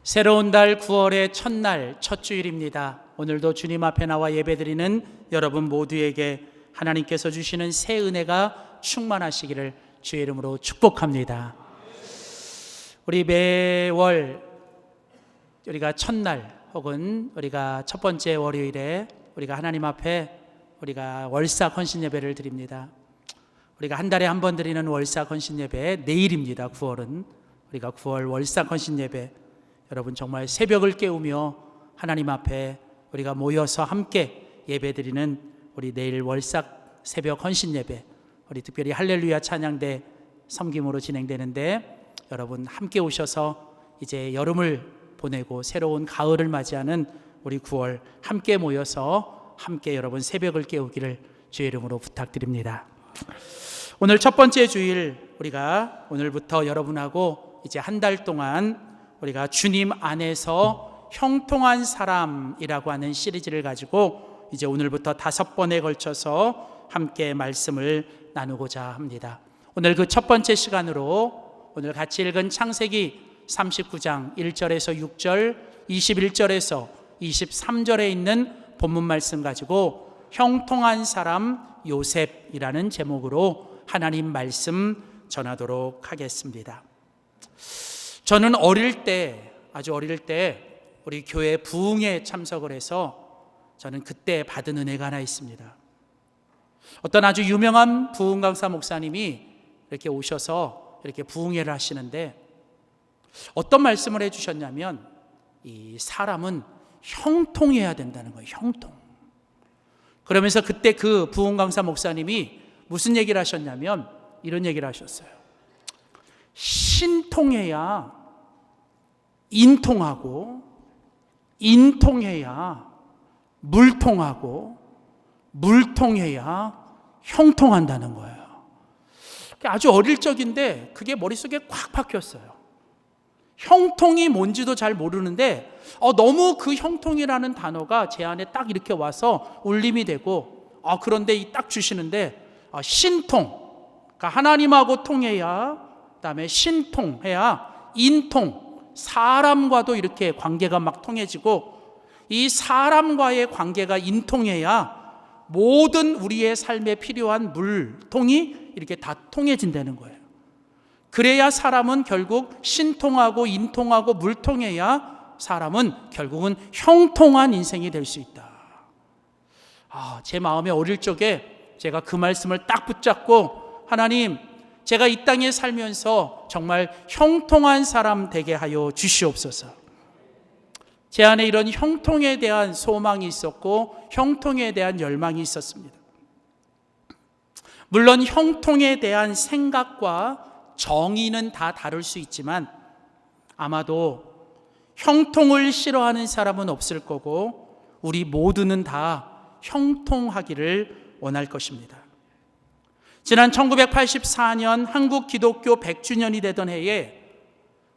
새로운 달 9월의 첫날, 첫 주일입니다. 오늘도 주님 앞에 나와 예배드리는 여러분 모두에게 하나님께서 주시는 새 은혜가 충만하시기를 주의 이름으로 축복합니다. 우리 매월 우리가 첫날 혹은 우리가 첫 번째 월요일에 우리가 하나님 앞에 우리가 월사 헌신 예배를 드립니다. 우리가 한 달에 한 번 드리는 월사 헌신 예배 내일입니다. 9월은 우리가 9월 월사 헌신 예배, 여러분 정말 새벽을 깨우며 하나님 앞에 우리가 모여서 함께 예배드리는 우리 내일 월삭 새벽 헌신 예배, 우리 특별히 할렐루야 찬양대 섬김으로 진행되는데 여러분 함께 오셔서 이제 여름을 보내고 새로운 가을을 맞이하는 우리 9월 함께 모여서 함께 여러분 새벽을 깨우기를 주의 이름으로 부탁드립니다. 오늘 첫 번째 주일, 우리가 오늘부터 여러분하고 이제 한 달 동안 우리가 주님 안에서 형통한 사람이라고 하는 시리즈를 가지고 이제 오늘부터 5번에 걸쳐서 함께 말씀을 나누고자 합니다. 오늘 그 첫 번째 시간으로 오늘 같이 읽은 창세기 39장 1절에서 6절, 21절에서 23절에 있는 본문 말씀 가지고 형통한 사람 요셉이라는 제목으로 하나님 말씀 전하도록 하겠습니다. 저는 아주 어릴 때 우리 교회 부흥에 참석을 해서 저는 그때 받은 은혜가 하나 있습니다. 어떤 아주 유명한 부흥 강사 목사님이 이렇게 오셔서 이렇게 부흥회를 하시는데 어떤 말씀을 해주셨냐면 이 사람은 형통해야 된다는 거예요. 형통. 그러면서 그때 그 부흥 강사 목사님이 무슨 얘기를 하셨냐면 이런 얘기를 하셨어요. 신통해야 인통하고, 인통해야 물통하고, 물통해야 형통한다는 거예요. 아주 어릴 적인데 그게 머릿속에 꽉 박혔어요. 형통이 뭔지도 잘 모르는데 너무 그 형통이라는 단어가 제 안에 딱 이렇게 와서 울림이 되고 그런데 딱 주시는데 신통, 그러니까 하나님하고 통해야, 그다음에 신통해야 인통, 사람과도 이렇게 관계가 막 통해지고 이 사람과의 관계가 인통해야 모든 우리의 삶에 필요한 물통이 이렇게 다 통해진다는 거예요. 그래야 사람은 결국 신통하고 인통하고 물통해야 사람은 결국은 형통한 인생이 될 수 있다. 제 마음에 어릴 적에 제가 그 말씀을 딱 붙잡고 하나님, 제가 이 땅에 살면서 정말 형통한 사람 되게 하여 주시옵소서. 제 안에 이런 형통에 대한 소망이 있었고 형통에 대한 열망이 있었습니다. 물론 형통에 대한 생각과 정의는 다 다를 수 있지만 아마도 형통을 싫어하는 사람은 없을 거고 우리 모두는 다 형통하기를 원할 것입니다. 지난 1984년 한국 기독교 100주년이 되던 해에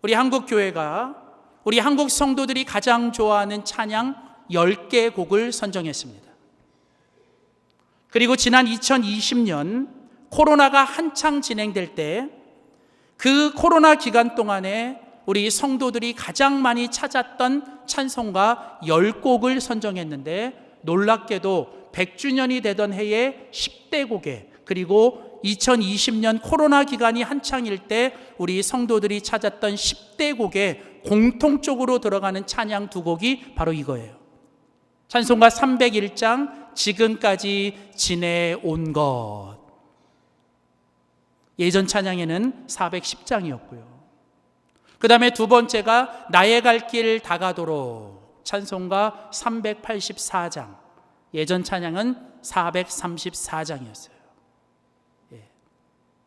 우리 한국 교회가 우리 한국 성도들이 가장 좋아하는 찬양 10개 곡을 선정했습니다. 그리고 지난 2020년 코로나가 한창 진행될 때 그 코로나 기간 동안에 우리 성도들이 가장 많이 찾았던 찬송가 10곡을 선정했는데 놀랍게도 100주년이 되던 해에 10대 곡에, 그리고 2020년 코로나 기간이 한창일 때 우리 성도들이 찾았던 10대 곡에 공통적으로 들어가는 찬양 2곡이 바로 이거예요. 찬송가 301장 지금까지 지내온 것. 예전 찬양에는 410장이었고요. 그 다음에 두 번째가 나의 갈 길 다가도록, 찬송가 384장. 예전 찬양은 434장이었어요.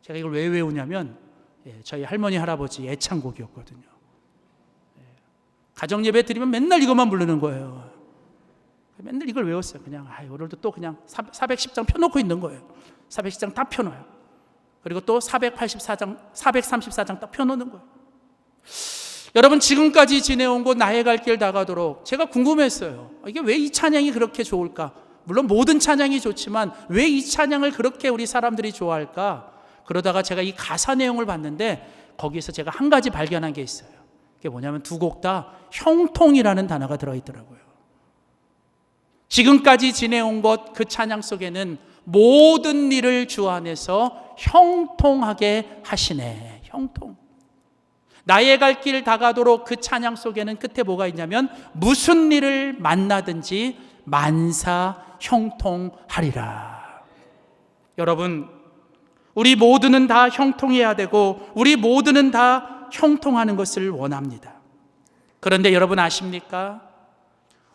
제가 이걸 왜 외우냐면 저희 할머니 할아버지 애창곡이었거든요. 가정예배 드리면 맨날 이것만 부르는 거예요. 맨날 이걸 외웠어요. 그냥 오늘도 또 그냥 410장 펴놓고 있는 거예요. 410장 다 펴놔요. 그리고 또 484장, 434장 딱 펴놓는 거예요. 여러분, 지금까지 지내온 곳 나의 갈 길 다가도록, 제가 궁금했어요. 이게 왜 이 찬양이 그렇게 좋을까? 물론 모든 찬양이 좋지만 왜 이 찬양을 그렇게 우리 사람들이 좋아할까? 그러다가 제가 이 가사 내용을 봤는데 거기에서 제가 한 가지 발견한 게 있어요. 그게 뭐냐면 두 곡 다 형통이라는 단어가 들어있더라고요. 지금까지 지내온 것 그 찬양 속에는 모든 일을 주 안에서 형통하게 하시네. 형통. 나의 갈 길 다가도록 그 찬양 속에는 끝에 뭐가 있냐면 무슨 일을 만나든지 만사 형통하리라. 여러분, 우리 모두는 다 형통해야 되고 우리 모두는 다 형통하는 것을 원합니다. 그런데 여러분 아십니까?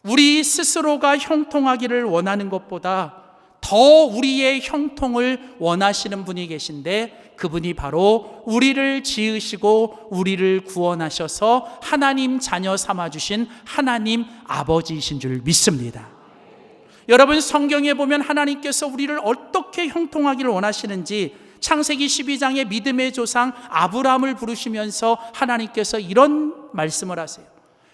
우리 스스로가 형통하기를 원하는 것보다 더 우리의 형통을 원하시는 분이 계신데 그분이 바로 우리를 지으시고 우리를 구원하셔서 하나님 자녀 삼아주신 하나님 아버지이신 줄 믿습니다. 여러분, 성경에 보면 하나님께서 우리를 어떻게 형통하기를 원하시는지 창세기 12장의 믿음의 조상 아브라함을 부르시면서 하나님께서 이런 말씀을 하세요.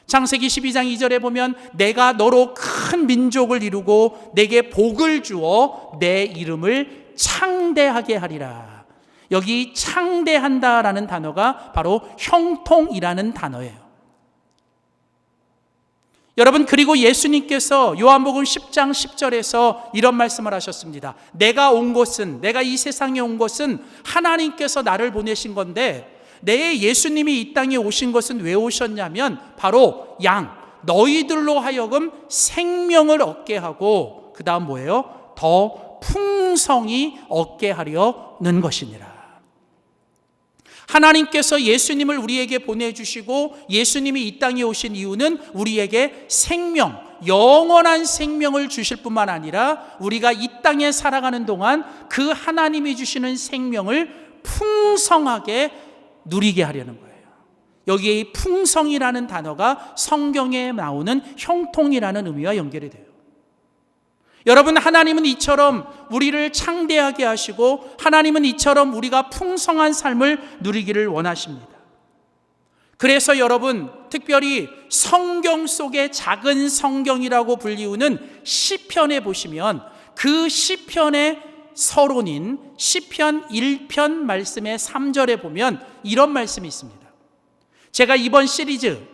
창세기 12장 2절에 보면 내가 너로 큰 민족을 이루고 내게 복을 주어 내 이름을 창대하게 하리라. 여기 창대한다라는 단어가 바로 형통이라는 단어예요. 여러분, 그리고 예수님께서 요한복음 10장 10절에서 이런 말씀을 하셨습니다. 내가 이 세상에 온 것은 하나님께서 나를 보내신 건데 내 예수님이 이 땅에 오신 것은 왜 오셨냐면 바로 너희들로 하여금 생명을 얻게 하고 그 다음 뭐예요? 더 풍성히 얻게 하려는 것이니라. 하나님께서 예수님을 우리에게 보내주시고 예수님이 이 땅에 오신 이유는 우리에게 생명, 영원한 생명을 주실 뿐만 아니라 우리가 이 땅에 살아가는 동안 그 하나님이 주시는 생명을 풍성하게 누리게 하려는 거예요. 여기에 이 풍성이라는 단어가 성경에 나오는 형통이라는 의미와 연결이 돼요. 여러분, 하나님은 이처럼 우리를 창대하게 하시고 하나님은 이처럼 우리가 풍성한 삶을 누리기를 원하십니다. 그래서 여러분, 특별히 성경 속의 작은 성경이라고 불리우는 시편에 보시면 그 시편의 서론인 시편 1편 말씀의 3절에 보면 이런 말씀이 있습니다. 제가 이번 시리즈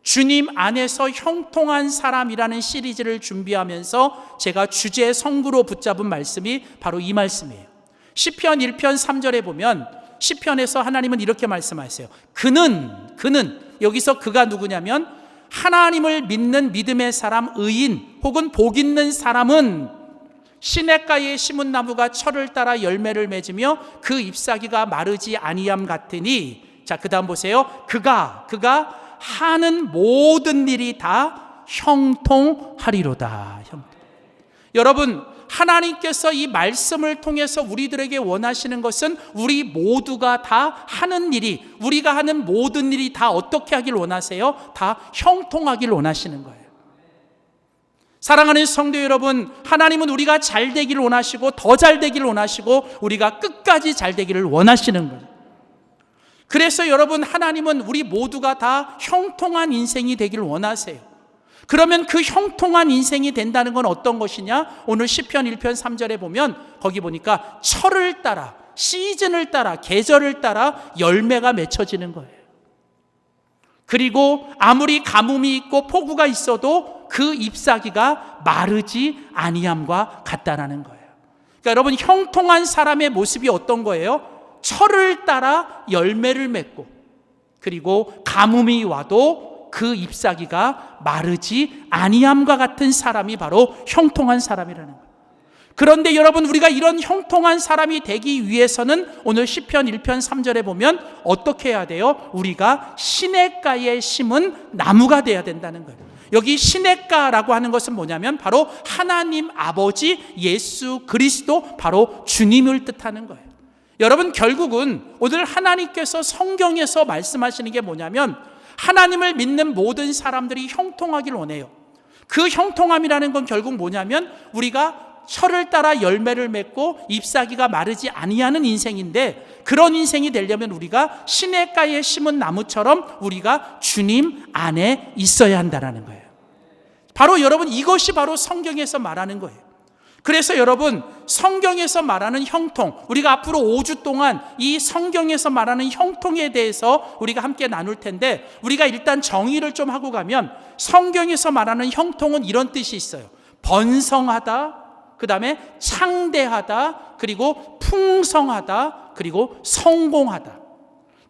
주님 안에서 형통한 사람이라는 시리즈를 준비하면서 제가 주제 성구로 붙잡은 말씀이 바로 이 말씀이에요. 시편 1편 3절에 보면 시편에서 하나님은 이렇게 말씀하세요. 그는 여기서 그가 누구냐면 하나님을 믿는 믿음의 사람, 의인 혹은 복 있는 사람은 시냇가에 심은 나무가 철을 따라 열매를 맺으며 그 잎사귀가 마르지 아니함 같으니, 자, 그 다음 보세요. 그가 하는 모든 일이 다 형통하리로다. 여러분, 하나님께서 이 말씀을 통해서 우리들에게 원하시는 것은 우리 모두가 다 하는 일이, 우리가 하는 모든 일이 다 어떻게 하길 원하세요? 다 형통하길 원하시는 거예요. 사랑하는 성도 여러분, 하나님은 우리가 잘 되기를 원하시고 더 잘 되기를 원하시고 우리가 끝까지 잘 되기를 원하시는 거예요. 그래서 여러분, 하나님은 우리 모두가 다 형통한 인생이 되기를 원하세요. 그러면 그 형통한 인생이 된다는 건 어떤 것이냐? 오늘 시편 1편 3절에 보면 거기 보니까 철을 따라, 시즌을 따라, 계절을 따라 열매가 맺혀지는 거예요. 그리고 아무리 가뭄이 있고 폭우가 있어도 그 잎사귀가 마르지 아니함과 같다라는 거예요. 그러니까 여러분, 형통한 사람의 모습이 어떤 거예요? 철을 따라 열매를 맺고, 그리고 가뭄이 와도 그 잎사귀가 마르지 아니함과 같은 사람이 바로 형통한 사람이라는 거예요. 그런데 여러분, 우리가 이런 형통한 사람이 되기 위해서는 오늘 시편 1편 3절에 보면 어떻게 해야 돼요? 우리가 시냇가에 심은 나무가 돼야 된다는 거예요. 여기 시냇가라고 하는 것은 뭐냐면 바로 하나님 아버지 예수 그리스도, 바로 주님을 뜻하는 거예요. 여러분, 결국은 오늘 하나님께서 성경에서 말씀하시는 게 뭐냐면 하나님을 믿는 모든 사람들이 형통하길 원해요. 그 형통함이라는 건 결국 뭐냐면 우리가 철을 따라 열매를 맺고 잎사귀가 마르지 아니하는 인생인데, 그런 인생이 되려면 우리가 시냇가에 심은 나무처럼 우리가 주님 안에 있어야 한다는 거예요. 바로 여러분, 이것이 바로 성경에서 말하는 거예요. 그래서 여러분, 성경에서 말하는 형통, 우리가 앞으로 5주 동안 이 성경에서 말하는 형통에 대해서 우리가 함께 나눌 텐데, 우리가 일단 정의를 좀 하고 가면 성경에서 말하는 형통은 이런 뜻이 있어요. 번성하다, 그 다음에 창대하다, 그리고 풍성하다, 그리고 성공하다.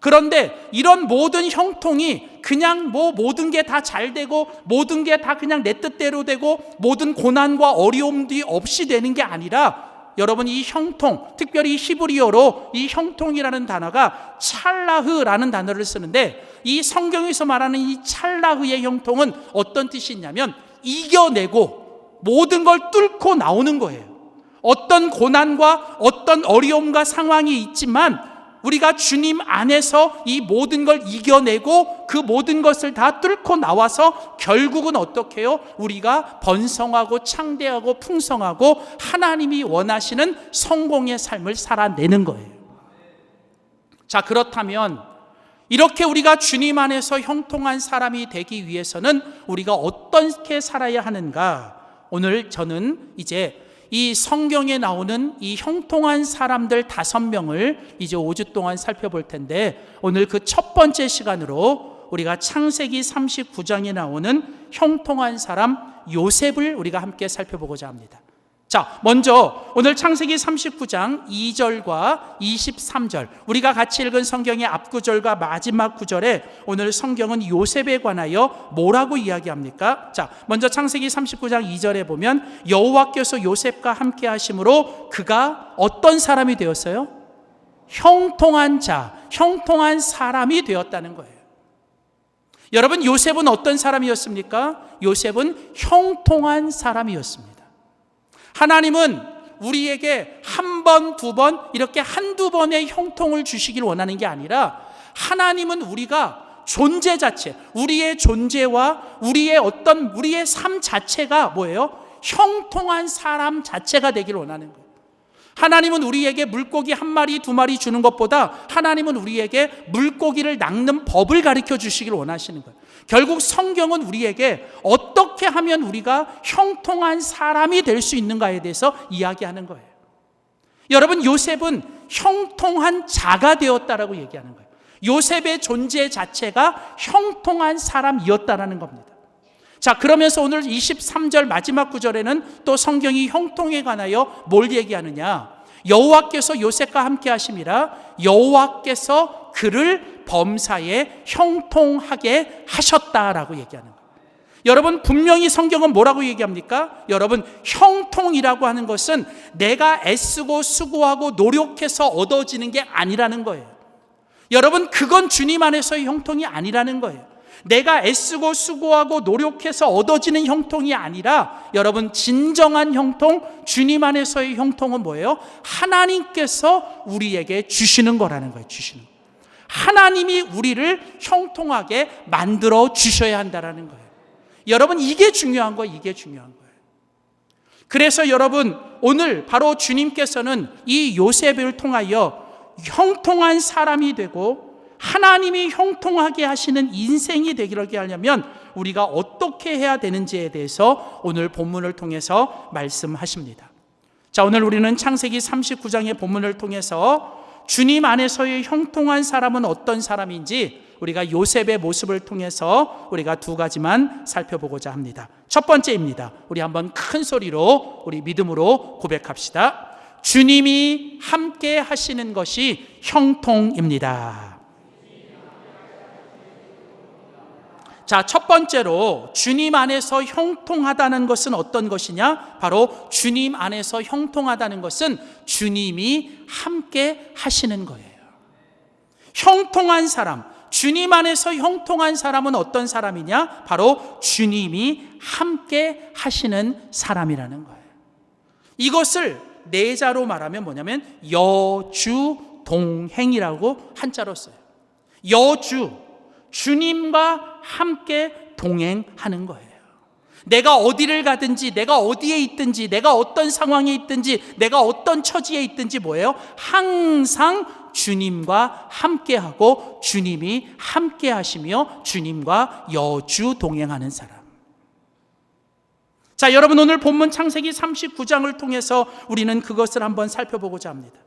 그런데 이런 모든 형통이 그냥 모든 게 다 잘 되고 모든 게 다 그냥 내 뜻대로 되고 모든 고난과 어려움들이 없이 되는 게 아니라, 여러분, 이 형통, 특별히 히브리어로 이 형통이라는 단어가 찰라흐라는 단어를 쓰는데, 이 성경에서 말하는 이 찰라흐의 형통은 어떤 뜻이 있냐면 이겨내고 모든 걸 뚫고 나오는 거예요. 어떤 고난과 어떤 어려움과 상황이 있지만 우리가 주님 안에서 이 모든 걸 이겨내고 그 모든 것을 다 뚫고 나와서 결국은 어떻게 해요? 우리가 번성하고 창대하고 풍성하고 하나님이 원하시는 성공의 삶을 살아내는 거예요. 자, 그렇다면 이렇게 우리가 주님 안에서 형통한 사람이 되기 위해서는 우리가 어떻게 살아야 하는가? 오늘 저는 이제 이 성경에 나오는 이 형통한 사람들 5명을 이제 5주 동안 살펴볼 텐데, 오늘 그 첫 번째 시간으로 우리가 창세기 39장에 나오는 형통한 사람 요셉을 우리가 함께 살펴보고자 합니다. 자, 먼저 오늘 창세기 39장 2절과 23절, 우리가 같이 읽은 성경의 앞구절과 마지막 구절에 오늘 성경은 요셉에 관하여 뭐라고 이야기합니까? 자, 먼저 창세기 39장 2절에 보면 여호와께서 요셉과 함께 하심으로 그가 어떤 사람이 되었어요? 형통한 자, 형통한 사람이 되었다는 거예요. 여러분, 요셉은 어떤 사람이었습니까? 요셉은 형통한 사람이었습니다. 하나님은 우리에게 한 번, 두 번, 이렇게 한두 번의 형통을 주시길 원하는 게 아니라, 하나님은 우리가 존재 자체, 우리의 존재와 우리의 삶 자체가 뭐예요? 형통한 사람 자체가 되길 원하는 거예요. 하나님은 우리에게 물고기 한 마리, 두 마리 주는 것보다 하나님은 우리에게 물고기를 낚는 법을 가르쳐 주시길 원하시는 거예요. 결국 성경은 우리에게 어떻게 하면 우리가 형통한 사람이 될 수 있는가에 대해서 이야기하는 거예요. 여러분, 요셉은 형통한 자가 되었다라고 얘기하는 거예요. 요셉의 존재 자체가 형통한 사람이었다라는 겁니다. 자, 그러면서 오늘 23절 마지막 구절에는 또 성경이 형통에 관하여 뭘 얘기하느냐? 여호와께서 요셉과 함께 하심이라 여호와께서 그를 범사에 형통하게 하셨다라고 얘기하는 거예요. 여러분, 분명히 성경은 뭐라고 얘기합니까? 여러분, 형통이라고 하는 것은 내가 애쓰고 수고하고 노력해서 얻어지는 게 아니라는 거예요. 여러분, 그건 주님 안에서의 형통이 아니라는 거예요. 내가 애쓰고 수고하고 노력해서 얻어지는 형통이 아니라, 여러분, 진정한 형통, 주님 안에서의 형통은 뭐예요? 하나님께서 우리에게 주시는 거라는 거예요. 주시는 거. 하나님이 우리를 형통하게 만들어 주셔야 한다는 거예요. 여러분, 이게 중요한 거예요. 이게 중요한 거예요. 그래서 여러분, 오늘 바로 주님께서는 이 요셉을 통하여 형통한 사람이 되고 하나님이 형통하게 하시는 인생이 되기를 하려면 우리가 어떻게 해야 되는지에 대해서 오늘 본문을 통해서 말씀하십니다. 자, 오늘 우리는 창세기 39장의 본문을 통해서 주님 안에서의 형통한 사람은 어떤 사람인지 우리가 요셉의 모습을 통해서 우리가 두 가지만 살펴보고자 합니다. 첫 번째입니다. 우리 한번 큰 소리로 우리 믿음으로 고백합시다. 주님이 함께 하시는 것이 형통입니다. 자, 첫 번째로 주님 안에서 형통하다는 것은 어떤 것이냐? 바로 주님 안에서 형통하다는 것은 주님이 함께 하시는 거예요. 형통한 사람, 주님 안에서 형통한 사람은 어떤 사람이냐? 바로 주님이 함께 하시는 사람이라는 거예요. 이것을 네 자로 말하면 뭐냐면 여주동행이라고 한자로 써요. 여주, 주님과 함께 동행하는 거예요. 내가 어디를 가든지, 내가 어디에 있든지, 내가 어떤 상황에 있든지, 내가 어떤 처지에 있든지 뭐예요? 항상 주님과 함께하고 주님이 함께하시며 주님과 여주 동행하는 사람. 자, 여러분, 오늘 본문 창세기 39장을 통해서 우리는 그것을 한번 살펴보고자 합니다.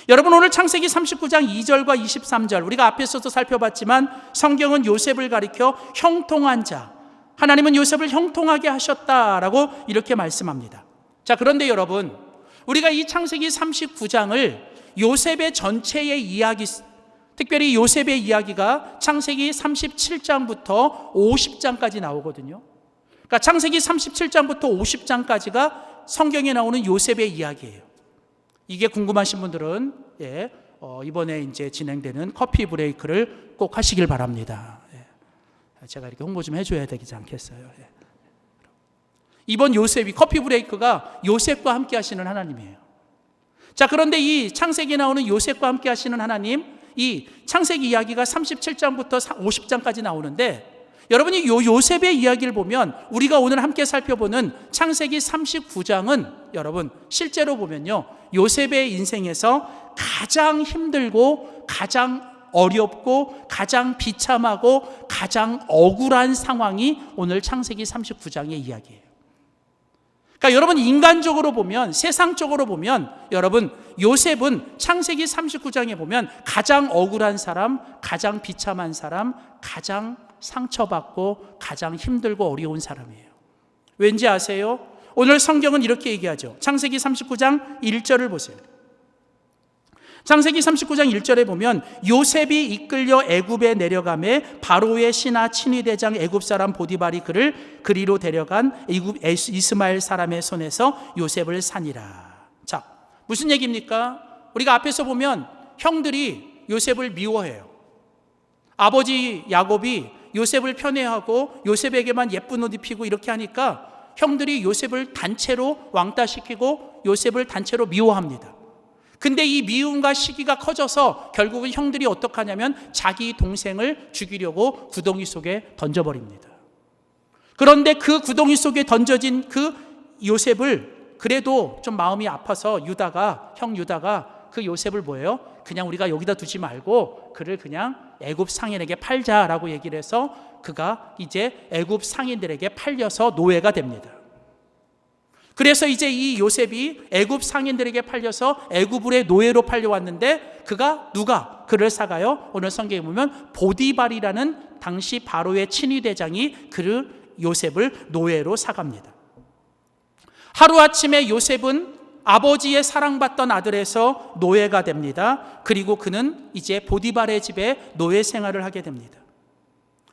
여러분, 오늘 창세기 39장 2절과 23절 우리가 앞에서도 살펴봤지만 성경은 요셉을 가리켜 형통한 자, 하나님은 요셉을 형통하게 하셨다라고 이렇게 말씀합니다. 자, 그런데 여러분, 우리가 이 창세기 39장을 요셉의 전체의 이야기, 특별히 요셉의 이야기가 창세기 37장부터 50장까지 나오거든요. 그러니까 창세기 37장부터 50장까지가 성경에 나오는 요셉의 이야기예요. 이게 궁금하신 분들은 이번에 이제 진행되는 커피 브레이크를 꼭 하시길 바랍니다. 제가 이렇게 홍보 좀 해줘야 되지 않겠어요? 이번 요셉이, 커피 브레이크가 요셉과 함께 하시는 하나님이에요. 자, 그런데 이 창세기에 나오는 요셉과 함께 하시는 하나님, 이 창세기 이야기가 37장부터 50장까지 나오는데, 여러분이 요셉의 이야기를 보면 우리가 오늘 함께 살펴보는 창세기 39장은 여러분 실제로 보면요, 요셉의 인생에서 가장 힘들고 가장 어렵고 가장 비참하고 가장 억울한 상황이 오늘 창세기 39장의 이야기예요. 그러니까 여러분, 인간적으로 보면, 세상적으로 보면 여러분 요셉은 창세기 39장에 보면 가장 억울한 사람, 가장 비참한 사람, 가장 상처받고 가장 힘들고 어려운 사람이에요. 왠지 아세요? 오늘 성경은 이렇게 얘기하죠. 창세기 39장 1절을 보세요. 창세기 39장 1절에 보면 요셉이 이끌려 애굽에 내려가매 바로의 신하 친위대장 애굽 사람 보디발이 그를 그리로 데려간 애굽 이스마엘 사람의 손에서 요셉을 산이라. 자, 무슨 얘기입니까? 우리가 앞에서 보면 형들이 요셉을 미워해요. 아버지 야곱이 요셉을 편애하고 요셉에게만 예쁜 옷 입히고 이렇게 하니까 형들이 요셉을 단체로 왕따시키고 요셉을 단체로 미워합니다. 근데 이 미움과 시기가 커져서 결국은 형들이 어떻게 하냐면 자기 동생을 죽이려고 구덩이 속에 던져버립니다. 그런데 그 구덩이 속에 던져진 그 요셉을 그래도 좀 마음이 아파서 형 유다가 그 요셉을 뭐예요? 그냥 우리가 여기다 두지 말고 그를 그냥 애굽 상인에게 팔자라고 얘기를 해서 그가 이제 애굽 상인들에게 팔려서 노예가 됩니다. 그래서 이제 이 요셉이 애굽 상인들에게 팔려서 애굽의 노예로 팔려왔는데 누가 그를 사가요? 오늘 성경에 보면 보디발이라는 당시 바로의 친위대장이 요셉을 노예로 사갑니다. 하루아침에 요셉은 아버지의 사랑받던 아들에서 노예가 됩니다. 그리고 그는 이제 보디발의 집에 노예 생활을 하게 됩니다.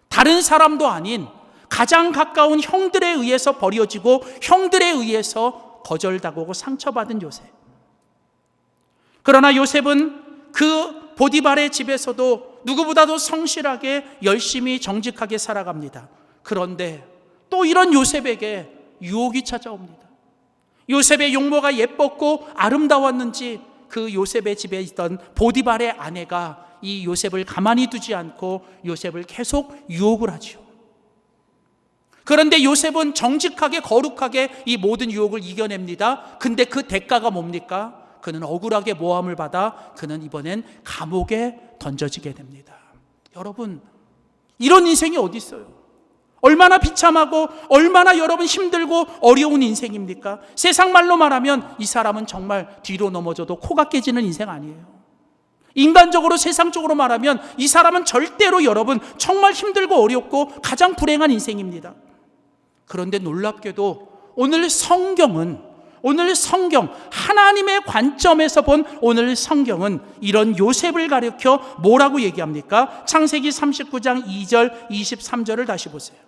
다른 사람도 아닌 가장 가까운 형들에 의해서 버려지고 형들에 의해서 거절당하고 상처받은 요셉. 그러나 요셉은 그 보디발의 집에서도 누구보다도 성실하게 열심히 정직하게 살아갑니다. 그런데 또 이런 요셉에게 유혹이 찾아옵니다. 요셉의 용모가 예뻤고 아름다웠는지 그 요셉의 집에 있던 보디발의 아내가 이 요셉을 가만히 두지 않고 요셉을 계속 유혹을 하죠. 그런데 요셉은 정직하게 거룩하게 이 모든 유혹을 이겨냅니다. 근데 그 대가가 뭡니까? 그는 억울하게 모함을 받아 그는 이번엔 감옥에 던져지게 됩니다. 여러분, 이런 인생이 어디 있어요? 얼마나 비참하고 얼마나 여러분 힘들고 어려운 인생입니까? 세상 말로 말하면 이 사람은 정말 뒤로 넘어져도 코가 깨지는 인생 아니에요. 인간적으로, 세상적으로 말하면 이 사람은 절대로 여러분 정말 힘들고 어렵고 가장 불행한 인생입니다. 그런데 놀랍게도 오늘 성경, 하나님의 관점에서 본 오늘 성경은 이런 요셉을 가리켜 뭐라고 얘기합니까? 창세기 39장 2절, 23절을 다시 보세요.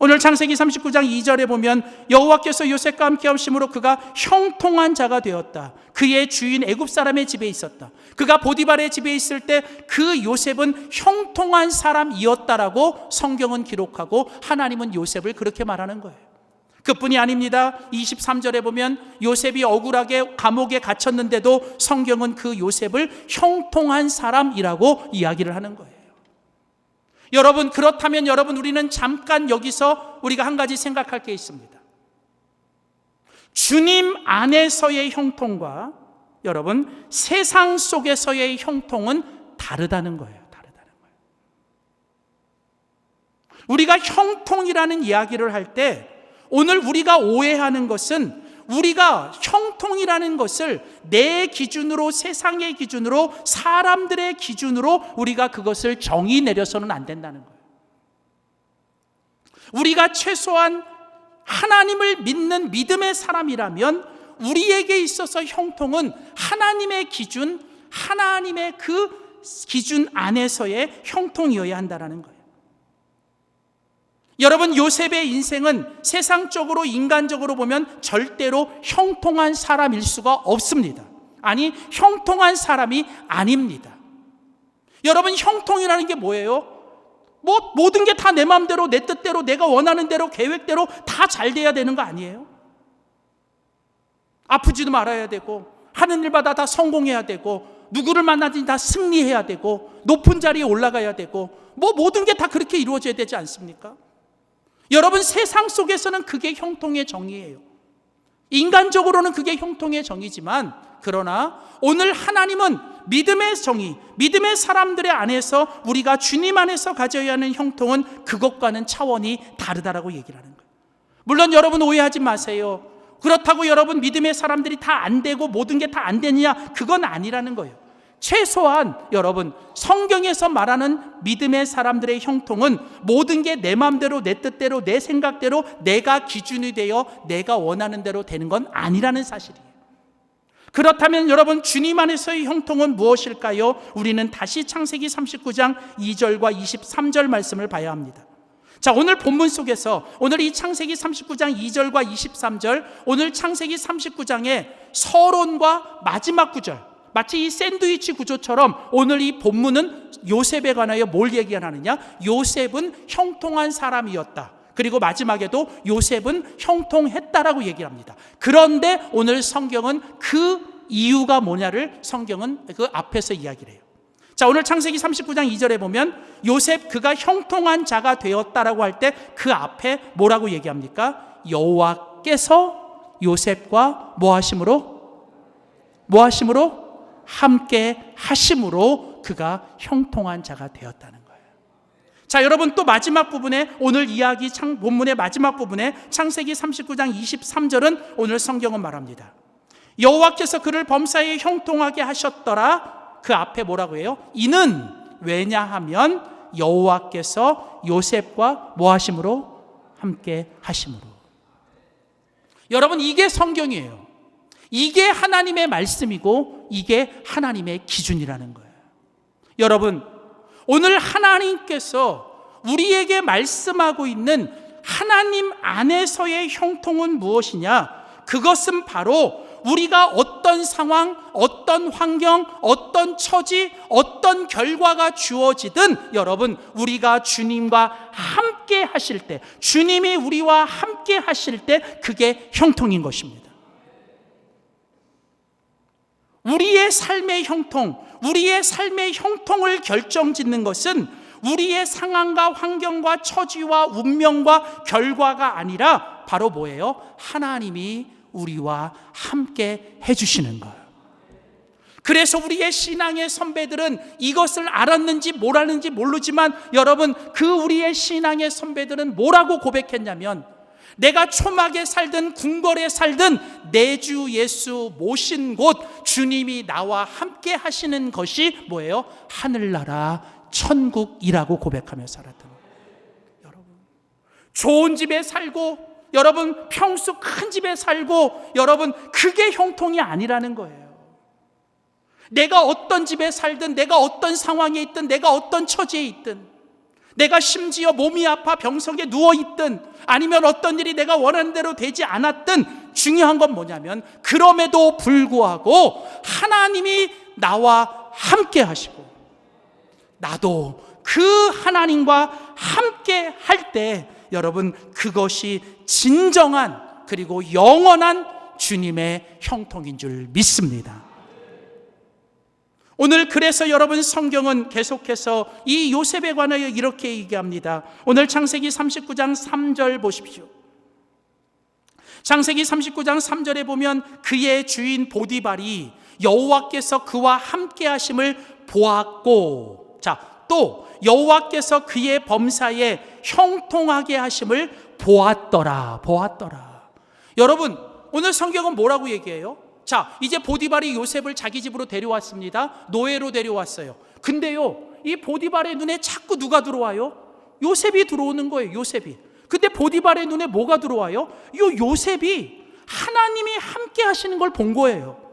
오늘 창세기 39장 2절에 보면 여호와께서 요셉과 함께 하심으로 그가 형통한 자가 되었다. 그의 주인 애굽 사람의 집에 있었다. 그가 보디발의 집에 있을 때 그 요셉은 형통한 사람이었다라고 성경은 기록하고 하나님은 요셉을 그렇게 말하는 거예요. 그뿐이 아닙니다. 23절에 보면 요셉이 억울하게 감옥에 갇혔는데도 성경은 그 요셉을 형통한 사람이라고 이야기를 하는 거예요. 여러분, 그렇다면 여러분, 우리는 잠깐 여기서 우리가 한 가지 생각할 게 있습니다. 주님 안에서의 형통과 여러분 세상 속에서의 형통은 다르다는 거예요. 우리가 형통이라는 이야기를 할 때 오늘 우리가 오해하는 것은 우리가 형통이라는 것을 내 기준으로, 세상의 기준으로, 사람들의 기준으로 우리가 그것을 정의 내려서는 안 된다는 거예요. 우리가 최소한 하나님을 믿는 믿음의 사람이라면 우리에게 있어서 형통은 하나님의 기준, 하나님의 그 기준 안에서의 형통이어야 한다는 거예요. 여러분, 요셉의 인생은 세상적으로, 인간적으로 보면 절대로 형통한 사람일 수가 없습니다. 아니, 형통한 사람이 아닙니다. 여러분, 형통이라는 게 뭐예요? 모든 게 다 내 마음대로, 내 뜻대로, 내가 원하는 대로, 계획대로 다 잘 돼야 되는 거 아니에요? 아프지도 말아야 되고, 하는 일마다 다 성공해야 되고, 누구를 만나든지 다 승리해야 되고, 높은 자리에 올라가야 되고, 모든 게 다 그렇게 이루어져야 되지 않습니까? 여러분, 세상 속에서는 그게 형통의 정의예요. 인간적으로는 그게 형통의 정의지만, 그러나 오늘 하나님은 믿음의 정의, 믿음의 사람들의 안에서 우리가 주님 안에서 가져야 하는 형통은 그것과는 차원이 다르다라고 얘기를 하는 거예요. 물론 여러분, 오해하지 마세요. 그렇다고 여러분, 믿음의 사람들이 다 안 되고 모든 게 다 안 되느냐, 그건 아니라는 거예요. 최소한 여러분, 성경에서 말하는 믿음의 사람들의 형통은 모든 게 내 마음대로, 내 뜻대로, 내 생각대로 내가 기준이 되어 내가 원하는 대로 되는 건 아니라는 사실이에요. 그렇다면 여러분, 주님 안에서의 형통은 무엇일까요? 우리는 다시 창세기 39장 2절과 23절 말씀을 봐야 합니다. 자, 오늘 본문 속에서 오늘 이 창세기 39장 2절과 23절, 오늘 창세기 39장의 서론과 마지막 구절, 마치 이 샌드위치 구조처럼 오늘 이 본문은 요셉에 관하여 뭘 얘기하느냐? 요셉은 형통한 사람이었다. 그리고 마지막에도 요셉은 형통했다라고 얘기를 합니다. 그런데 오늘 성경은 그 이유가 뭐냐를 성경은 그 앞에서 이야기를 해요. 자, 오늘 창세기 39장 2절에 보면 요셉 그가 형통한 자가 되었다라고 할 때 그 앞에 뭐라고 얘기합니까? 여호와께서 요셉과 뭐 하심으로? 함께 하심으로 그가 형통한 자가 되었다는 거예요. 자, 여러분, 또 마지막 부분에 오늘 이야기 본문의 마지막 부분에 창세기 39장 23절은 오늘 성경은 말합니다. 여호와께서 그를 범사에 형통하게 하셨더라. 그 앞에 뭐라고 해요? 이는 왜냐하면 여호와께서 요셉과 뭐 하심으로? 함께 하심으로. 여러분, 이게 성경이에요. 이게 하나님의 말씀이고 이게 하나님의 기준이라는 거예요. 여러분, 오늘 하나님께서 우리에게 말씀하고 있는 하나님 안에서의 형통은 무엇이냐? 그것은 바로 우리가 어떤 상황, 어떤 환경, 어떤 처지, 어떤 결과가 주어지든 여러분, 우리가 주님과 함께 하실 때, 주님이 우리와 함께 하실 때 그게 형통인 것입니다. 우리의 삶의 형통, 우리의 삶의 형통을 결정짓는 것은 우리의 상황과 환경과 처지와 운명과 결과가 아니라 바로 뭐예요? 하나님이 우리와 함께 해주시는 거예요. 그래서 우리의 신앙의 선배들은 이것을 알았는지 몰랐는지 모르지만 여러분, 그 우리의 신앙의 선배들은 뭐라고 고백했냐면, 내가 초막에 살든 궁궐에 살든 내 주 예수 모신 곳 주님이 나와 함께 하시는 것이 뭐예요? 하늘나라 천국이라고 고백하며 살았던 거예요. 여러분, 좋은 집에 살고, 여러분 평수 큰 집에 살고, 여러분 그게 형통이 아니라는 거예요. 내가 어떤 집에 살든, 내가 어떤 상황에 있든, 내가 어떤 처지에 있든, 내가 심지어 몸이 아파 병석에 누워있든, 아니면 어떤 일이 내가 원하는 대로 되지 않았든, 중요한 건 뭐냐면 그럼에도 불구하고 하나님이 나와 함께 하시고 나도 그 하나님과 함께 할 때 여러분, 그것이 진정한 그리고 영원한 주님의 형통인 줄 믿습니다. 오늘 그래서 여러분, 성경은 계속해서 이 요셉에 관하여 이렇게 얘기합니다. 오늘 창세기 39장 3절 보십시오. 창세기 39장 3절에 보면 그의 주인 보디발이 여호와께서 그와 함께 하심을 보았고, 자, 또 여호와께서 그의 범사에 형통하게 하심을 보았더라. 여러분, 오늘 성경은 뭐라고 얘기해요? 자, 이제 보디발이 요셉을 자기 집으로 데려왔습니다. 노예로 데려왔어요. 근데요, 이 보디발의 눈에 자꾸 누가 들어와요? 요셉이 들어오는 거예요. 요셉이. 근데 보디발의 눈에 뭐가 들어와요? 요셉이 하나님이 함께 하시는 걸 본 거예요.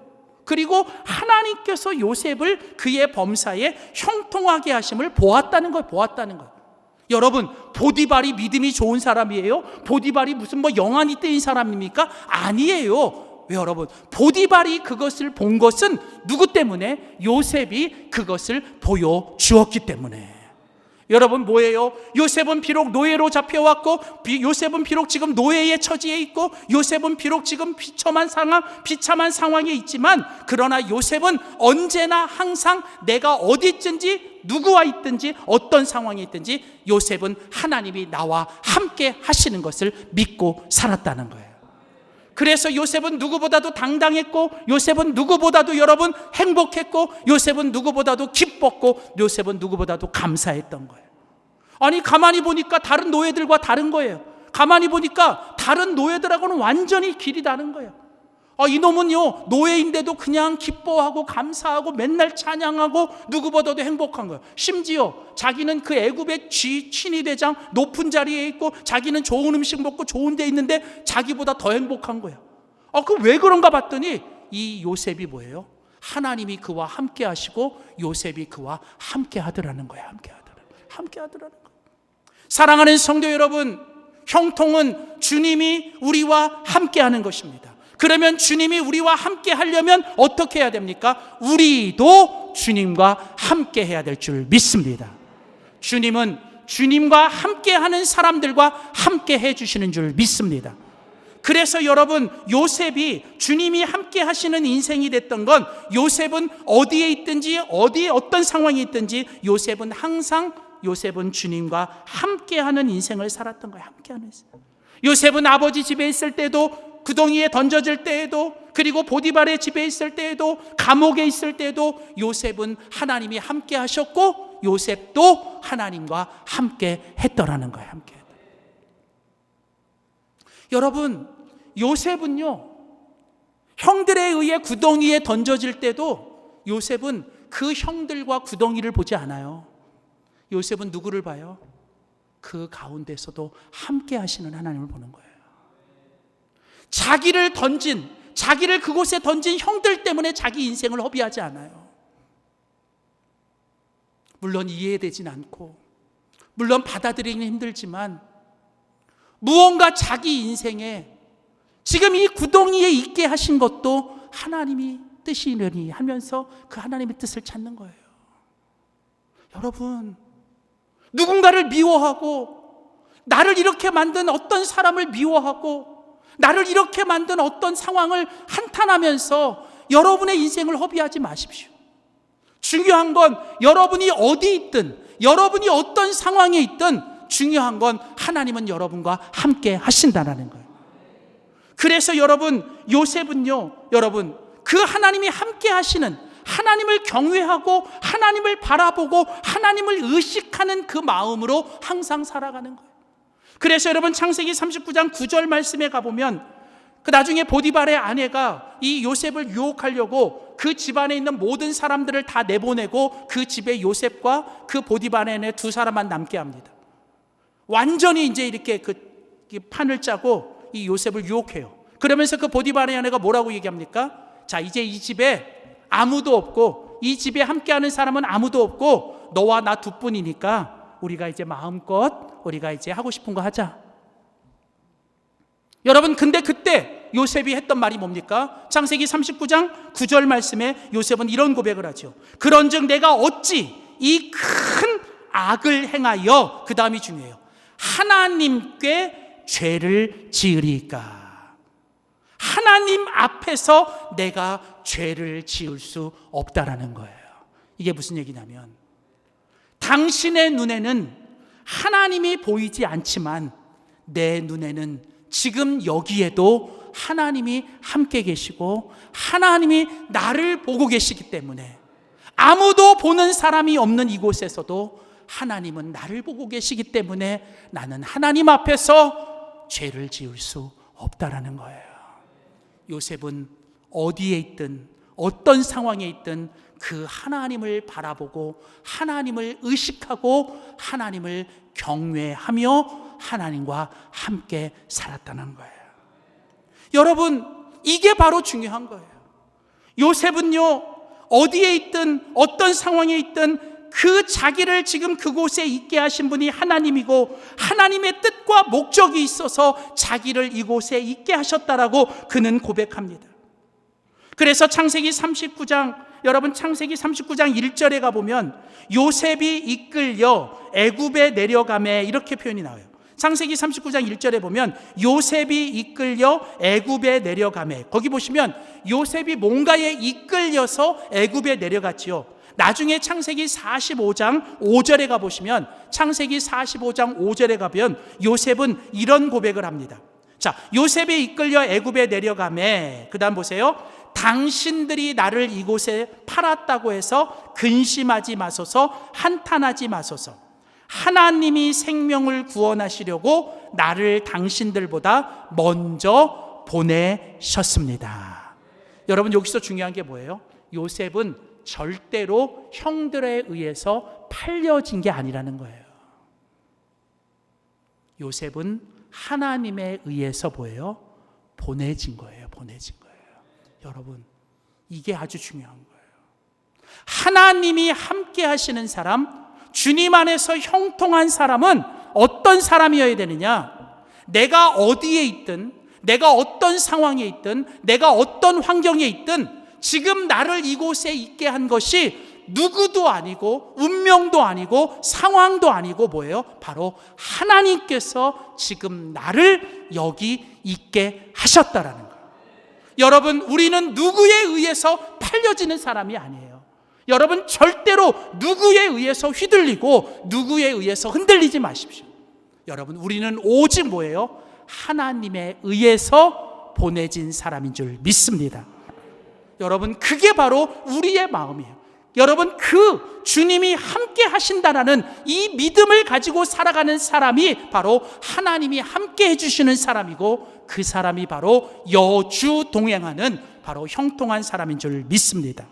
그리고 하나님께서 요셉을 그의 범사에 형통하게 하심을 보았다는 거예요. 여러분, 보디발이 믿음이 좋은 사람이에요? 보디발이 무슨 영안이 떼인 사람입니까? 아니에요. 왜 여러분? 보디발이 그것을 본 것은 누구 때문에? 요셉이 그것을 보여주었기 때문에. 여러분, 뭐예요? 요셉은 비록 노예로 잡혀왔고, 요셉은 비록 지금 노예의 처지에 있고, 요셉은 비록 지금 비참한 상황에 있지만, 그러나 요셉은 언제나 항상 내가 어디 있든지, 누구와 있든지, 어떤 상황에 있든지 요셉은 하나님이 나와 함께 하시는 것을 믿고 살았다는 거예요. 그래서 요셉은 누구보다도 당당했고, 요셉은 누구보다도 여러분 행복했고, 요셉은 누구보다도 기뻤고, 요셉은 누구보다도 감사했던 거예요. 아니, 가만히 보니까 다른 노예들과 다른 거예요. 가만히 보니까 다른 노예들하고는 완전히 길이 다른 거예요. 이놈은요, 노예인데도 그냥 기뻐하고 감사하고 맨날 찬양하고 누구보다도 행복한 거예요. 심지어 자기는 그 애굽의 친위대장 높은 자리에 있고, 자기는 좋은 음식 먹고 좋은 데 있는데 자기보다 더 행복한 거예요. 그 왜 그런가 봤더니 이 요셉이 뭐예요? 하나님이 그와 함께 하시고 요셉이 그와 함께 하더라는 거예요. 함께 하더라는 거예요. 사랑하는 성도 여러분, 형통은 주님이 우리와 함께 하는 것입니다. 그러면 주님이 우리와 함께 하려면 어떻게 해야 됩니까? 우리도 주님과 함께 해야 될 줄 믿습니다. 주님은 주님과 함께 하는 사람들과 함께 해주시는 줄 믿습니다. 그래서 여러분, 요셉이 주님이 함께 하시는 인생이 됐던 건, 요셉은 어디에 있든지 어떤 상황이 있든지 요셉은 주님과 함께하는 인생을 살았던 거예요. 함께하는 인생. 요셉은 아버지 집에 있을 때도, 구덩이에 던져질 때에도, 그리고 보디발의 집에 있을 때에도, 감옥에 있을 때에도 요셉은 하나님이 함께 하셨고, 요셉도 하나님과 함께 했더라는 거예요. 함께. 여러분, 요셉은요, 형들에 의해 구덩이에 던져질 때도 요셉은 그 형들과 구덩이를 보지 않아요. 요셉은 누구를 봐요? 그 가운데서도 함께 하시는 하나님을 보는 거예요. 자기를 그곳에 던진 형들 때문에 자기 인생을 허비하지 않아요. 물론 이해되진 않고, 물론 받아들이기는 힘들지만, 무언가 자기 인생에 지금 이 구덩이에 있게 하신 것도 하나님이 뜻이려니 하면서 그 하나님의 뜻을 찾는 거예요. 여러분, 누군가를 미워하고, 나를 이렇게 만든 어떤 사람을 미워하고, 나를 이렇게 만든 어떤 상황을 한탄하면서 여러분의 인생을 허비하지 마십시오. 중요한 건 여러분이 어디 있든, 여러분이 어떤 상황에 있든, 중요한 건 하나님은 여러분과 함께 하신다는 거예요. 그래서 여러분, 요셉은요, 여러분, 그 하나님이 함께 하시는, 하나님을 경외하고 하나님을 바라보고 하나님을 의식하는 그 마음으로 항상 살아가는 거예요. 그래서 여러분, 창세기 39장 9절 말씀에 가보면, 그 나중에 보디발의 아내가 이 요셉을 유혹하려고 그 집안에 있는 모든 사람들을 다 내보내고 그 집에 요셉과 그 보디발의 아내 두 사람만 남게 합니다. 완전히 이제 이렇게 그 판을 짜고 이 요셉을 유혹해요. 그러면서 그 보디발의 아내가 뭐라고 얘기합니까? 자, 이제 이 집에 아무도 없고, 이 집에 함께하는 사람은 아무도 없고, 너와 나 두뿐이니까 우리가 이제 마음껏 우리가 이제 하고 싶은 거 하자. 여러분, 근데 그때 요셉이 했던 말이 뭡니까? 창세기 39장 9절 말씀에 요셉은 이런 고백을 하죠. 그런즉 내가 어찌 이 큰 악을 행하여, 그 다음이 중요해요, 하나님께 죄를 지으리까. 하나님 앞에서 내가 죄를 지을 수 없다라는 거예요. 이게 무슨 얘기냐면, 당신의 눈에는 하나님이 보이지 않지만 내 눈에는 지금 여기에도 하나님이 함께 계시고 하나님이 나를 보고 계시기 때문에 아무도 보는 사람이 없는 이곳에서도 하나님은 나를 보고 계시기 때문에 나는 하나님 앞에서 죄를 지을 수 없다라는 거예요. 요셉은 어디에 있든 어떤 상황에 있든 그 하나님을 바라보고 하나님을 의식하고 하나님을 경외하며 하나님과 함께 살았다는 거예요. 여러분, 이게 바로 중요한 거예요. 요셉은요, 어디에 있든 어떤 상황에 있든 그 자기를 지금 그곳에 있게 하신 분이 하나님이고 하나님의 뜻과 목적이 있어서 자기를 이곳에 있게 하셨다라고 그는 고백합니다. 그래서 창세기 39장, 여러분 창세기 39장 1절에 가보면 요셉이 이끌려 애굽에 내려가매 이렇게 표현이 나와요. 창세기 39장 1절에 보면 요셉이 이끌려 애굽에 내려가매, 거기 보시면 요셉이 뭔가에 이끌려서 애굽에 내려갔지요. 나중에 창세기 45장 5절에 가보시면 창세기 45장 5절에 가면 요셉은 이런 고백을 합니다. 자, 요셉이 이끌려 애굽에 내려가매, 그 다음 보세요. 당신들이 나를 이곳에 팔았다고 해서 근심하지 마소서, 한탄하지 마소서. 하나님이 생명을 구원하시려고 나를 당신들보다 먼저 보내셨습니다. 여러분, 여기서 중요한 게 뭐예요? 요셉은 절대로 형들에 의해서 팔려진 게 아니라는 거예요. 요셉은 하나님에 의해서 뭐예요? 보내진 거예요. 보내진 거예요. 여러분, 이게 아주 중요한 거예요. 하나님이 함께 하시는 사람, 주님 안에서 형통한 사람은 어떤 사람이어야 되느냐? 내가 어디에 있든, 내가 어떤 상황에 있든, 내가 어떤 환경에 있든 지금 나를 이곳에 있게 한 것이 누구도 아니고 운명도 아니고 상황도 아니고 뭐예요? 바로 하나님께서 지금 나를 여기 있게 하셨다라는 거예요. 여러분, 우리는 누구에 의해서 팔려지는 사람이 아니에요. 여러분, 절대로 누구에 의해서 휘둘리고 누구에 의해서 흔들리지 마십시오. 여러분, 우리는 오직 뭐예요? 하나님에 의해서 보내진 사람인 줄 믿습니다. 여러분, 그게 바로 우리의 마음이에요. 여러분, 그 주님이 함께 하신다라는 이 믿음을 가지고 살아가는 사람이 바로 하나님이 함께 해주시는 사람이고, 그 사람이 바로 여주 동행하는 바로 형통한 사람인 줄 믿습니다.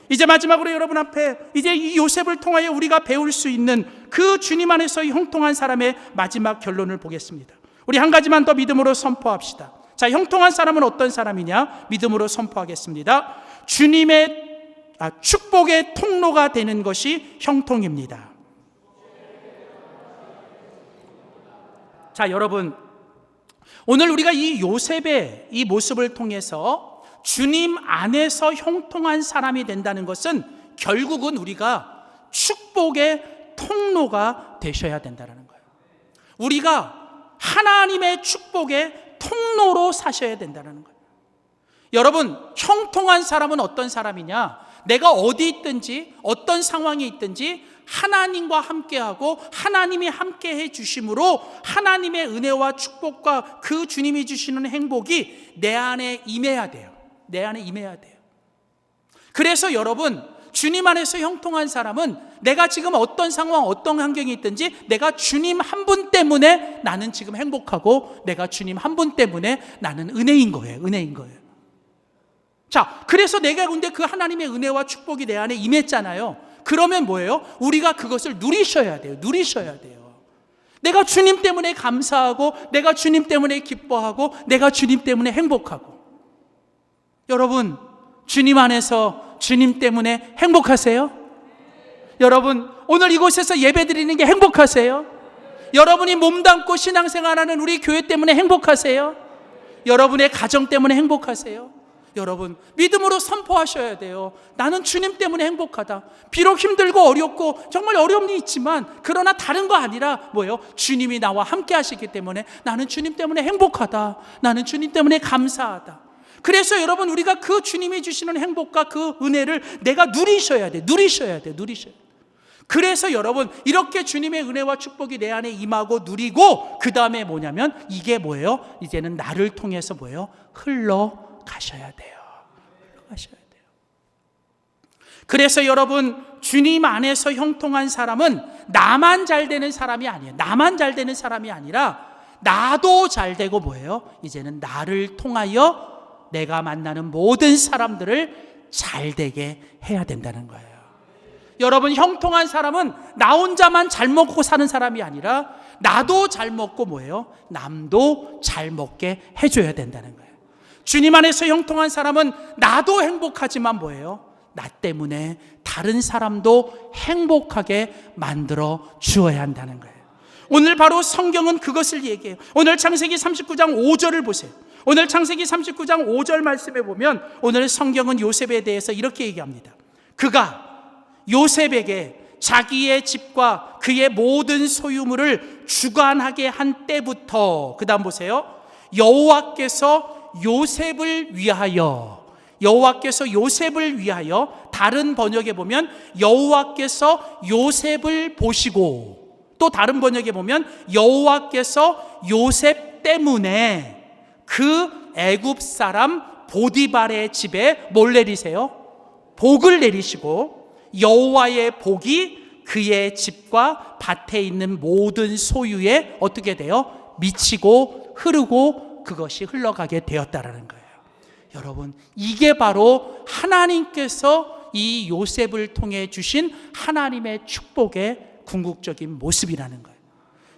이제 마지막으로 여러분 앞에 이제 이 요셉을 통하여 우리가 배울 수 있는 그 주님 안에서 형통한 사람의 마지막 결론을 보겠습니다. 우리 한 가지만 더 믿음으로 선포합시다. 자, 형통한 사람은 어떤 사람이냐? 믿음으로 선포하겠습니다. 주님의 축복의 통로가 되는 것이 형통입니다. 자, 여러분, 오늘 우리가 이 요셉의 이 모습을 통해서 주님 안에서 형통한 사람이 된다는 것은 결국은 우리가 축복의 통로가 되셔야 된다는 거예요. 우리가 하나님의 축복의 통로로 사셔야 된다는 거예요. 여러분, 형통한 사람은 어떤 사람이냐? 내가 어디 있든지 어떤 상황에 있든지 하나님과 함께하고 하나님이 함께해 주심으로 하나님의 은혜와 축복과 그 주님이 주시는 행복이 내 안에 임해야 돼요. 내 안에 임해야 돼요. 그래서 여러분, 주님 안에서 형통한 사람은 내가 지금 어떤 상황, 어떤 환경에 있든지 내가 주님 한 분 때문에 나는 지금 행복하고 내가 주님 한 분 때문에 나는 은혜인 거예요. 은혜인 거예요. 자, 그래서 내가 근데 그 하나님의 은혜와 축복이 내 안에 임했잖아요. 그러면 뭐예요? 우리가 그것을 누리셔야 돼요. 누리셔야 돼요. 내가 주님 때문에 감사하고 내가 주님 때문에 기뻐하고 내가 주님 때문에 행복하고. 여러분, 주님 안에서 주님 때문에 행복하세요? 여러분, 오늘 이곳에서 예배드리는 게 행복하세요? 여러분이 몸담고 신앙생활하는 우리 교회 때문에 행복하세요? 여러분의 가정 때문에 행복하세요? 여러분, 믿음으로 선포하셔야 돼요. 나는 주님 때문에 행복하다. 비록 힘들고 어렵고 정말 어려움이 있지만 그러나 다른 거 아니라 뭐예요? 주님이 나와 함께 하시기 때문에 나는 주님 때문에 행복하다. 나는 주님 때문에 감사하다. 그래서 여러분, 우리가 그 주님이 주시는 행복과 그 은혜를 내가 누리셔야 돼. 누리셔야 돼. 누리셔야 돼. 그래서 여러분, 이렇게 주님의 은혜와 축복이 내 안에 임하고 누리고 그 다음에 뭐냐면 이게 뭐예요? 이제는 나를 통해서 뭐예요? 흘러가셔야 돼요. 흘러가셔야 돼요. 그래서 여러분, 주님 안에서 형통한 사람은 나만 잘 되는 사람이 아니에요. 나만 잘 되는 사람이 아니라 나도 잘 되고 뭐예요? 이제는 나를 통하여 내가 만나는 모든 사람들을 잘 되게 해야 된다는 거예요. 여러분, 형통한 사람은 나 혼자만 잘 먹고 사는 사람이 아니라 나도 잘 먹고 뭐예요? 남도 잘 먹게 해줘야 된다는 거예요. 주님 안에서 형통한 사람은 나도 행복하지만 뭐예요? 나 때문에 다른 사람도 행복하게 만들어 주어야 한다는 거예요. 오늘 바로 성경은 그것을 얘기해요. 오늘 창세기 39장 5절을 보세요. 오늘 창세기 39장 5절 말씀에 보면 오늘 성경은 요셉에 대해서 이렇게 얘기합니다. 그가 요셉에게 자기의 집과 그의 모든 소유물을 주관하게 한 때부터, 그 다음 보세요. 여호와께서 요셉을 위하여, 다른 번역에 보면 여호와께서 요셉을 보시고, 또 다른 번역에 보면 여호와께서 요셉 때문에 그 애굽 사람 보디발의 집에 뭘 내리세요? 복을 내리시고, 여호와의 복이 그의 집과 밭에 있는 모든 소유에 어떻게 돼요? 미치고 흐르고 그것이 흘러가게 되었다라는 거예요. 여러분, 이게 바로 하나님께서 이 요셉을 통해 주신 하나님의 축복의 궁극적인 모습이라는 거예요.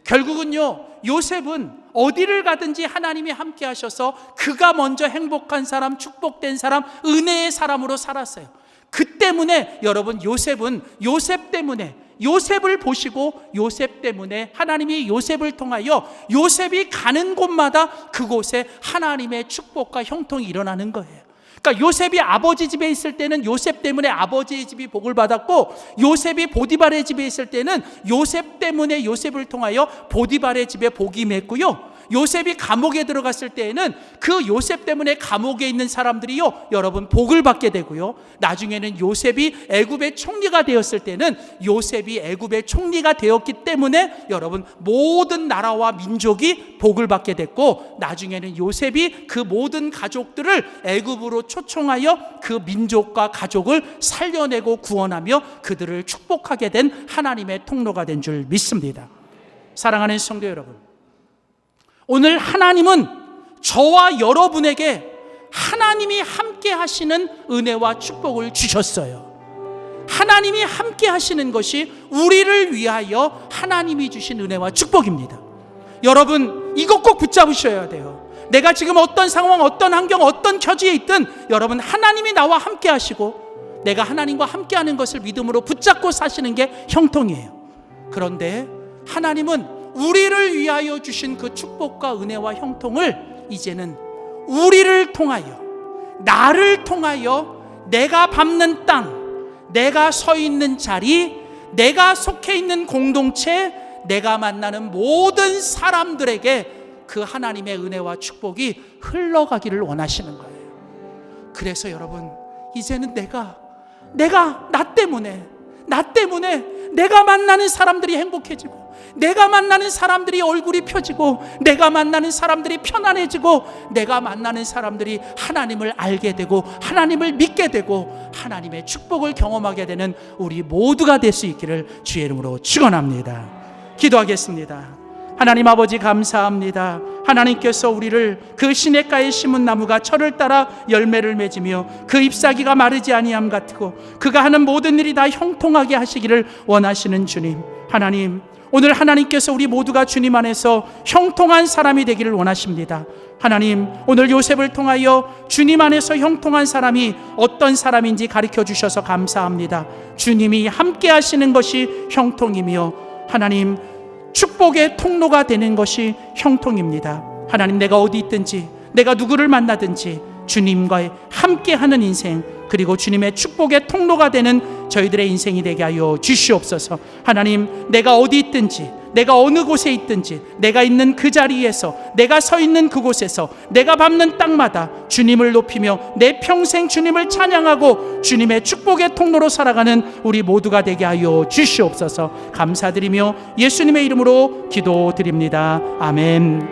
결국은요, 요셉은 어디를 가든지 하나님이 함께 하셔서 그가 먼저 행복한 사람, 축복된 사람, 은혜의 사람으로 살았어요. 그 때문에 여러분, 요셉은 요셉 때문에, 요셉을 보시고 요셉 때문에 하나님이 요셉을 통하여 요셉이 가는 곳마다 그곳에 하나님의 축복과 형통이 일어나는 거예요. 그러니까 요셉이 아버지 집에 있을 때는 요셉 때문에 아버지의 집이 복을 받았고, 요셉이 보디발의 집에 있을 때는 요셉 때문에 요셉을 통하여 보디발의 집에 복이 임했고요, 요셉이 감옥에 들어갔을 때에는 그 요셉 때문에 감옥에 있는 사람들이요, 여러분, 복을 받게 되고요, 나중에는 요셉이 애굽의 총리가 되었을 때는 요셉이 애굽의 총리가 되었기 때문에 여러분, 모든 나라와 민족이 복을 받게 됐고, 나중에는 요셉이 그 모든 가족들을 애굽으로 초청하여 그 민족과 가족을 살려내고 구원하며 그들을 축복하게 된 하나님의 통로가 된 줄 믿습니다. 사랑하는 성도 여러분, 오늘 하나님은 저와 여러분에게 하나님이 함께 하시는 은혜와 축복을 주셨어요. 하나님이 함께 하시는 것이 우리를 위하여 하나님이 주신 은혜와 축복입니다. 여러분, 이것 꼭 붙잡으셔야 돼요. 내가 지금 어떤 상황, 어떤 환경, 어떤 처지에 있든 여러분, 하나님이 나와 함께 하시고 내가 하나님과 함께 하는 것을 믿음으로 붙잡고 사시는 게 형통이에요. 그런데 하나님은 우리를 위하여 주신 그 축복과 은혜와 형통을 이제는 우리를 통하여, 나를 통하여 내가 밟는 땅, 내가 서 있는 자리, 내가 속해 있는 공동체, 내가 만나는 모든 사람들에게 그 하나님의 은혜와 축복이 흘러가기를 원하시는 거예요. 그래서 여러분, 이제는 내가 나 때문에 내가 만나는 사람들이 행복해지고, 내가 만나는 사람들이 얼굴이 펴지고, 내가 만나는 사람들이 편안해지고, 내가 만나는 사람들이 하나님을 알게 되고 하나님을 믿게 되고 하나님의 축복을 경험하게 되는 우리 모두가 될 수 있기를 주의 이름으로 축원합니다. 기도하겠습니다. 하나님 아버지, 감사합니다. 하나님께서 우리를 그 시냇가에 심은 나무가 철을 따라 열매를 맺으며 그 잎사귀가 마르지 아니함 같고 그가 하는 모든 일이 다 형통하게 하시기를 원하시는 주님, 하나님, 오늘 하나님께서 우리 모두가 주님 안에서 형통한 사람이 되기를 원하십니다. 하나님, 오늘 요셉을 통하여 주님 안에서 형통한 사람이 어떤 사람인지 가르쳐 주셔서 감사합니다. 주님이 함께 하시는 것이 형통이며 하나님, 축복의 통로가 되는 것이 형통입니다. 하나님, 내가 어디 있든지, 내가 누구를 만나든지 주님과 함께하는 인생, 그리고 주님의 축복의 통로가 되는 저희들의 인생이 되게 하여 주시옵소서. 하나님, 내가 어디 있든지, 내가 어느 곳에 있든지, 내가 있는 그 자리에서, 내가 서 있는 그곳에서, 내가 밟는 땅마다 주님을 높이며 내 평생 주님을 찬양하고 주님의 축복의 통로로 살아가는 우리 모두가 되게 하여 주시옵소서. 감사드리며 예수님의 이름으로 기도드립니다. 아멘.